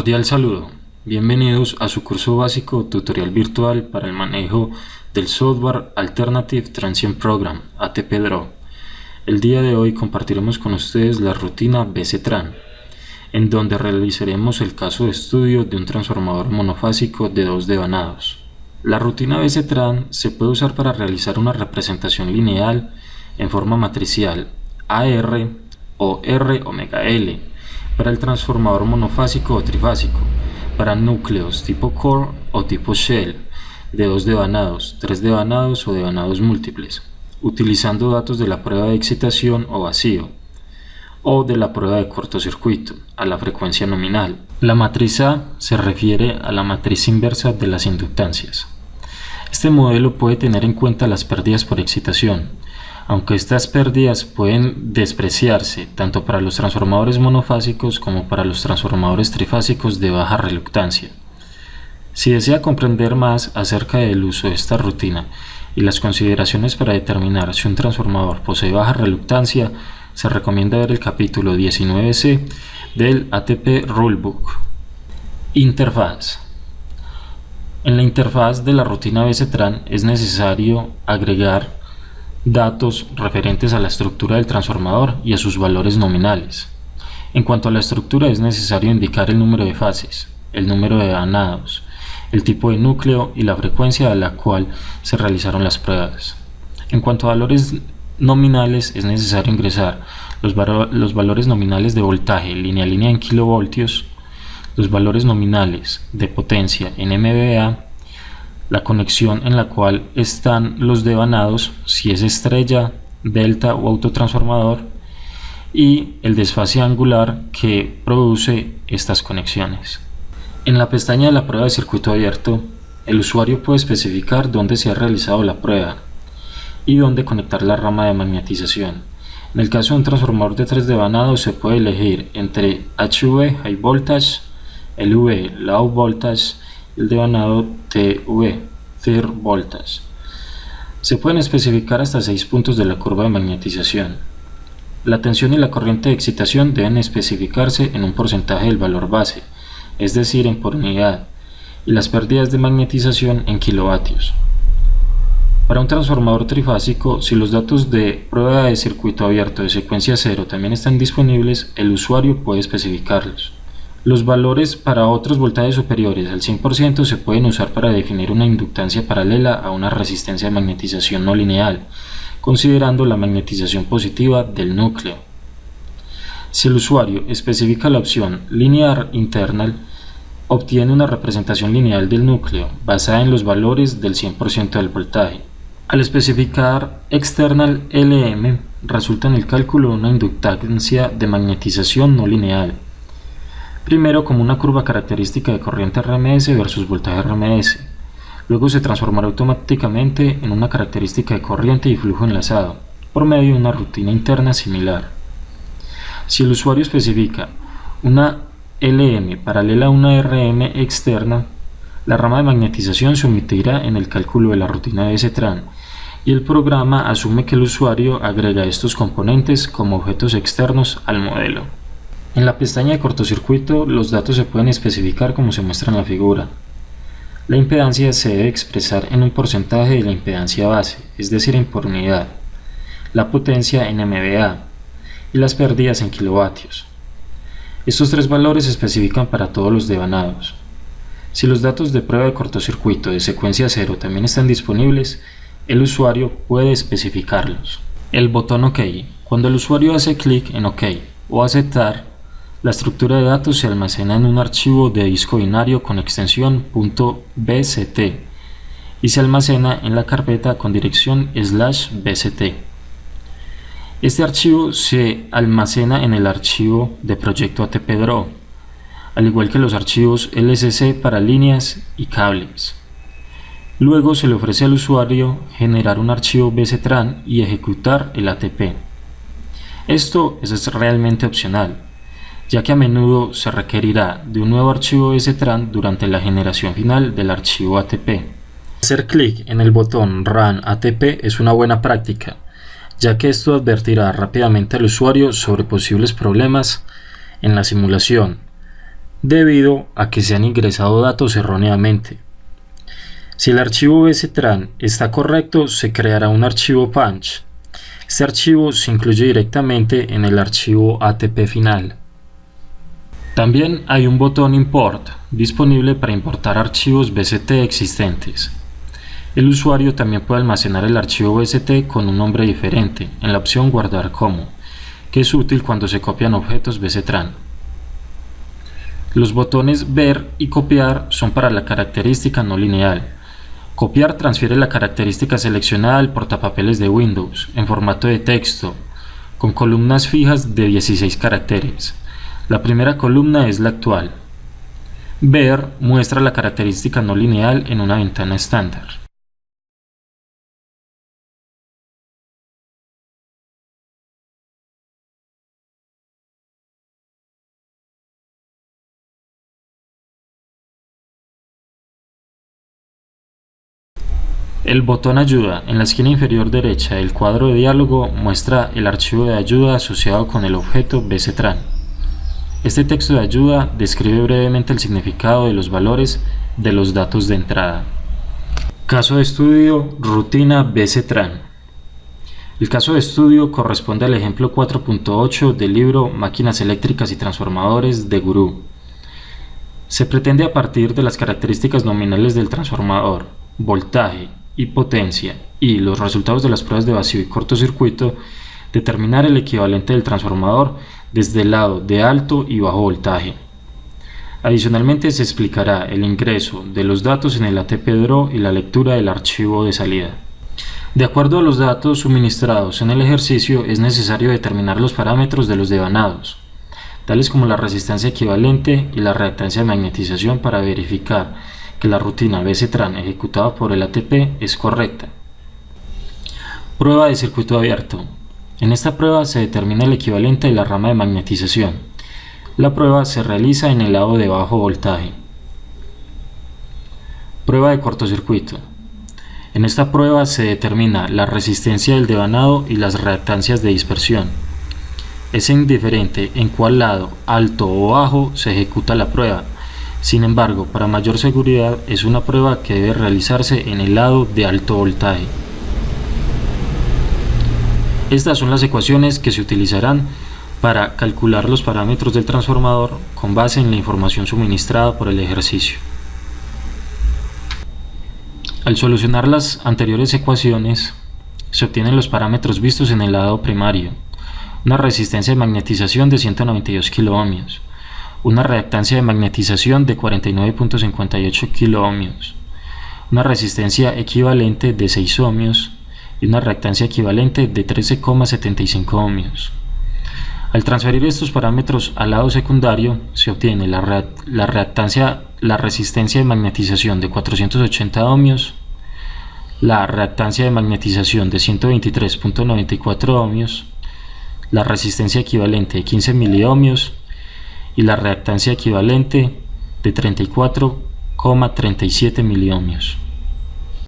Cordial saludo, bienvenidos a su curso básico tutorial virtual para el manejo del Software Alternative Transient Program, ATP-Draw. El día de hoy compartiremos con ustedes la rutina BCTran, en donde realizaremos el caso de estudio de un transformador monofásico de dos devanados. La rutina BCTran se puede usar para realizar una representación lineal en forma matricial AR o R omega L para el transformador monofásico o trifásico, para núcleos tipo core o tipo shell de dos devanados, tres devanados o devanados múltiples, utilizando datos de la prueba de excitación o vacío, o de la prueba de cortocircuito, a la frecuencia nominal. La matriz A se refiere a la matriz inversa de las inductancias. Este modelo puede tener en cuenta las pérdidas por excitación, aunque estas pérdidas pueden despreciarse tanto para los transformadores monofásicos como para los transformadores trifásicos de baja reluctancia. Si desea comprender más acerca del uso de esta rutina y las consideraciones para determinar si un transformador posee baja reluctancia, se recomienda ver el capítulo 19C del ATP Rulebook. Interfaz. En la interfaz de la rutina BCTran es necesario agregar datos referentes a la estructura del transformador y a sus valores nominales. En cuanto a la estructura, es necesario indicar el número de fases, el número de devanados, el tipo de núcleo y la frecuencia a la cual se realizaron las pruebas. En cuanto a valores nominales, es necesario ingresar los valores nominales de voltaje línea a línea en kilovoltios, los valores nominales de potencia en MVA, la conexión en la cual están los devanados, si es estrella, delta o autotransformador, y el desfase angular que produce estas conexiones. En la pestaña de la prueba de circuito abierto, el usuario puede especificar dónde se ha realizado la prueba y dónde conectar la rama de magnetización. En el caso de un transformador de tres devanados, se puede elegir entre HV High Voltage, LV Low Voltage, el devanado TV, Third Voltage. Se pueden especificar hasta 6 puntos de la curva de magnetización. La tensión y la corriente de excitación deben especificarse en un porcentaje del valor base, es decir, en por unidad, y las pérdidas de magnetización en kilovatios. Para un transformador trifásico, si los datos de prueba de circuito abierto de secuencia 0 también están disponibles, el usuario puede especificarlos. Los valores para otros voltajes superiores al 100% se pueden usar para definir una inductancia paralela a una resistencia de magnetización no lineal, considerando la magnetización positiva del núcleo. Si el usuario especifica la opción Linear Internal, obtiene una representación lineal del núcleo basada en los valores del 100% del voltaje. Al especificar External LM, resulta en el cálculo de una inductancia de magnetización no lineal. Primero como una curva característica de corriente RMS versus voltaje RMS. Luego se transformará automáticamente en una característica de corriente y flujo enlazado, por medio de una rutina interna similar. Si el usuario especifica una LM paralela a una RM externa, la rama de magnetización se omitirá en el cálculo de la rutina de BCTran, y el programa asume que el usuario agrega estos componentes como objetos externos al modelo. En la pestaña de cortocircuito, los datos se pueden especificar como se muestra en la figura. La impedancia se debe expresar en un porcentaje de la impedancia base, es decir, en por unidad, la potencia en MVA y las pérdidas en kilovatios. Estos tres valores se especifican para todos los devanados. Si los datos de prueba de cortocircuito de secuencia 0 también están disponibles, el usuario puede especificarlos. El botón OK. Cuando el usuario hace clic en OK o aceptar, la estructura de datos se almacena en un archivo de disco binario con extensión .bct y se almacena en la carpeta con dirección /bct. Este archivo se almacena en el archivo de proyecto ATP-Draw, al igual que los archivos LSC para líneas y cables. Luego se le ofrece al usuario generar un archivo BCTran y ejecutar el ATP. Esto es realmente opcional, ya que a menudo se requerirá de un nuevo archivo BCTran durante la generación final del archivo ATP. Hacer clic en el botón Run ATP es una buena práctica, ya que esto advertirá rápidamente al usuario sobre posibles problemas en la simulación, debido a que se han ingresado datos erróneamente. Si el archivo bctran está correcto, se creará un archivo punch. Este archivo se incluye directamente en el archivo ATP final. También hay un botón Import disponible para importar archivos BCT existentes. El usuario también puede almacenar el archivo BCT con un nombre diferente en la opción Guardar como, que es útil cuando se copian objetos bctran. Los botones Ver y Copiar son para la característica no lineal. Copiar transfiere la característica seleccionada al portapapeles de Windows en formato de texto, con columnas fijas de 16 caracteres. La primera columna es la actual. Ver muestra la característica no lineal en una ventana estándar. El botón Ayuda en la esquina inferior derecha del cuadro de diálogo muestra el archivo de ayuda asociado con el objeto bctran. Este texto de ayuda describe brevemente el significado de los valores de los datos de entrada. Caso de estudio: rutina bctran. El caso de estudio corresponde al ejemplo 4.8 del libro Máquinas eléctricas y transformadores de Gurú. Se pretende, a partir de las características nominales del transformador, voltaje y potencia y los resultados de las pruebas de vacío y cortocircuito, determinar el equivalente del transformador desde el lado de alto y bajo voltaje. Adicionalmente se explicará el ingreso de los datos en el ATP Draw y la lectura del archivo de salida. De acuerdo a los datos suministrados en el ejercicio, es necesario determinar los parámetros de los devanados, tales como la resistencia equivalente y la reactancia de magnetización, para verificar que la rutina bctran ejecutada por el ATP es correcta. Prueba de circuito abierto. En esta prueba se determina el equivalente de la rama de magnetización. La prueba se realiza en el lado de bajo voltaje. Prueba de cortocircuito. En esta prueba se determina la resistencia del devanado y las reactancias de dispersión. Es indiferente en cuál lado, alto o bajo, se ejecuta la prueba. Sin embargo, para mayor seguridad, es una prueba que debe realizarse en el lado de alto voltaje. Estas son las ecuaciones que se utilizarán para calcular los parámetros del transformador con base en la información suministrada por el ejercicio. Al solucionar las anteriores ecuaciones, se obtienen los parámetros vistos en el lado primario: una resistencia de magnetización de 192 kΩ, una reactancia de magnetización de 49.58 kΩ, una resistencia equivalente de 6 ohmios y una reactancia equivalente de 13,75 ohmios. Al transferir estos parámetros al lado secundario, se obtiene la resistencia de magnetización de 480 ohmios, la reactancia de magnetización de 123.94 ohmios, la resistencia equivalente de 15 miliohmios y la reactancia equivalente de 34,37 miliohmios.